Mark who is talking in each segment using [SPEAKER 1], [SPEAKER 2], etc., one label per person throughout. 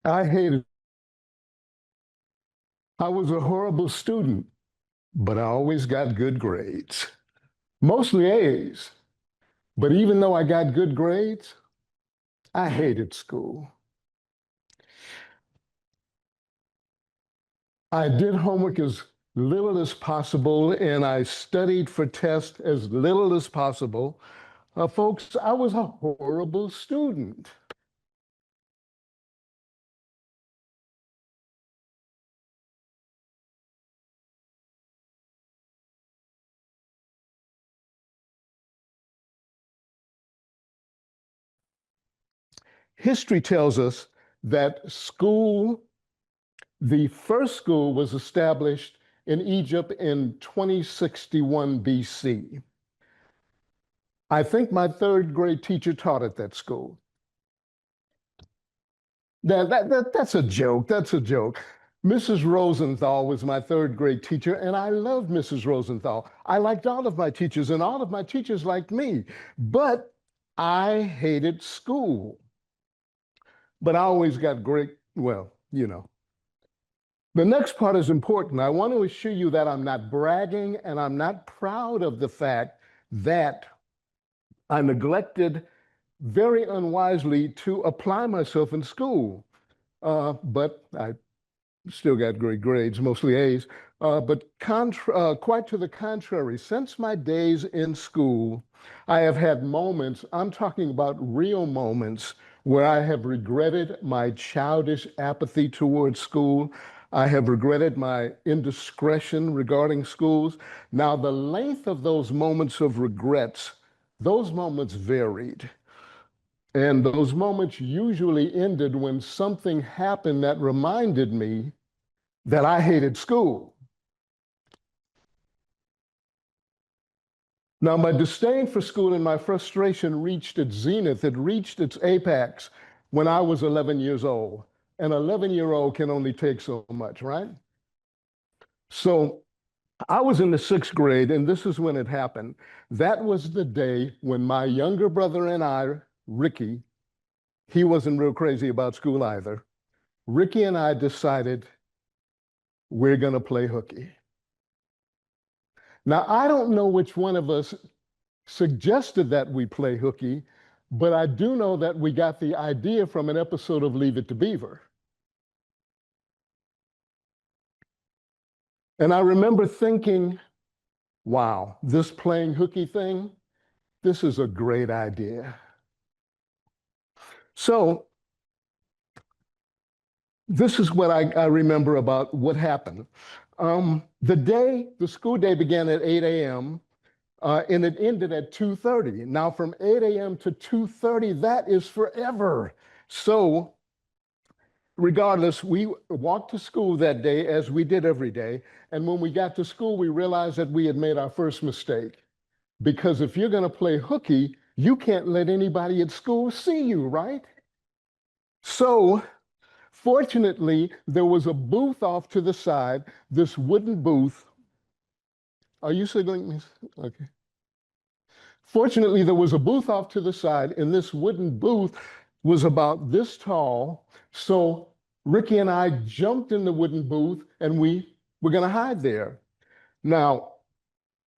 [SPEAKER 1] I hated, I was a horrible student, but I always got good grades, mostly A's. But even though I got good grades, I hated school. I did homework as little as possible and I studied for tests as little as possible. Folks, I was a horrible student. History tells us that the first school was established in Egypt in 2061 BC. I think my third grade teacher taught at that school. That's a joke. That's a joke. Mrs. Rosenthal was my third grade teacher, and I loved Mrs. Rosenthal. I liked all of my teachers, and all of my teachers liked me. But I hated school. But I always got great, well, you know. The next part is important. I want to assure you that I'm not bragging and I'm not proud of the fact that I neglected very unwisely to apply myself in school. But I still got great grades, mostly A's. But quite to the contrary, since my days in school, I have had moments, I'm talking about real moments, where I have regretted my childish apathy towards school. I have regretted my indiscretion regarding schools. Now, the length of those moments of regrets, those moments varied. And those moments usually ended when something happened that reminded me that I hated school. Now, my disdain for school and my frustration reached its zenith, it reached its apex when I was 11 years old. An 11-year-old can only take so much, right? So I was in the sixth grade, and this is when it happened. That was the day when my younger brother and I, Ricky, he wasn't real crazy about school either. Ricky and I decided we're going to play hooky. Now, I don't know which one of us suggested that we play hooky, but I do know that we got the idea from an episode of Leave It to Beaver. And I remember thinking, wow, this playing hooky thing, this is a great idea. So this is what I remember about what happened. The school day began at 8 a.m. And it ended at 2:30. Now, from 8 a.m. to 2:30, that is forever. So, regardless, we walked to school that day as we did every day. And when we got to school, we realized that we had made our first mistake. Because if you're going to play hooky, you can't let anybody at school see you, right? So, fortunately, there was a booth off to the side, this wooden booth. Are you signaling me? Okay. Fortunately, there was a booth off to the side, and this wooden booth was about this tall. So Ricky and I jumped in the wooden booth, and we were going to hide there. Now,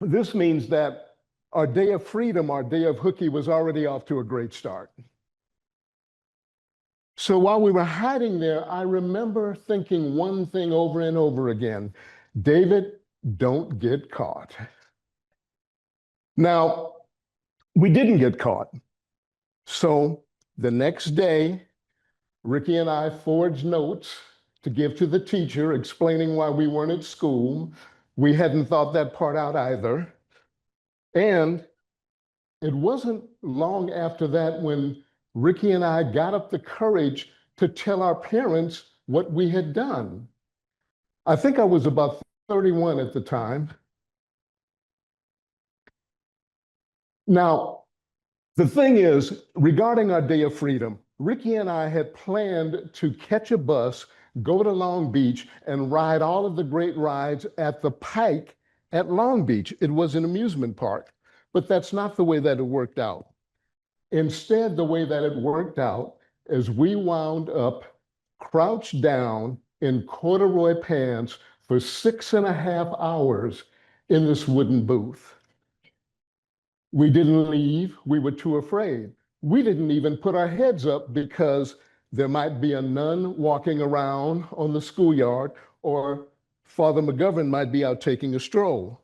[SPEAKER 1] this means that our day of freedom, our day of hooky, was already off to a great start. So while we were hiding there, I remember thinking one thing over and over again: David, don't get caught. Now, we didn't get caught. So the next day, Ricky and I forged notes to give to the teacher explaining why we weren't at school. We hadn't thought that part out either. And it wasn't long after that when Ricky and I got up the courage to tell our parents what we had done. I think I was about 31 at the time. Now, the thing is, regarding our day of freedom, Ricky and I had planned to catch a bus, go to Long Beach, and ride all of the great rides at the Pike at Long Beach. It was an amusement park, but that's not the way that it worked out. Instead, the way that it worked out is we wound up crouched down in corduroy pants for 6.5 hours in this wooden booth. We didn't leave. We were too afraid. We didn't even put our heads up because there might be a nun walking around on the schoolyard, or Father McGovern might be out taking a stroll.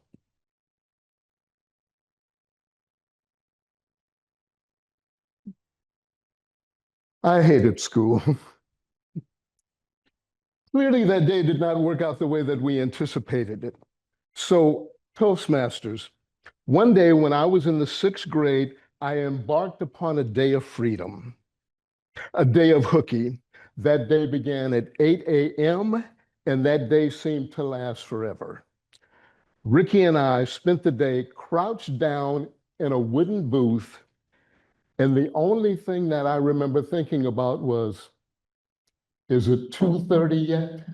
[SPEAKER 1] I hated school. Clearly, that day did not work out the way that we anticipated it. So, Toastmasters, one day when I was in the sixth grade, I embarked upon a day of freedom, a day of hooky. That day began at 8 a.m., and that day seemed to last forever. Ricky and I spent the day crouched down in a wooden booth, and the only thing that I remember thinking about was, is it 2:30 yet?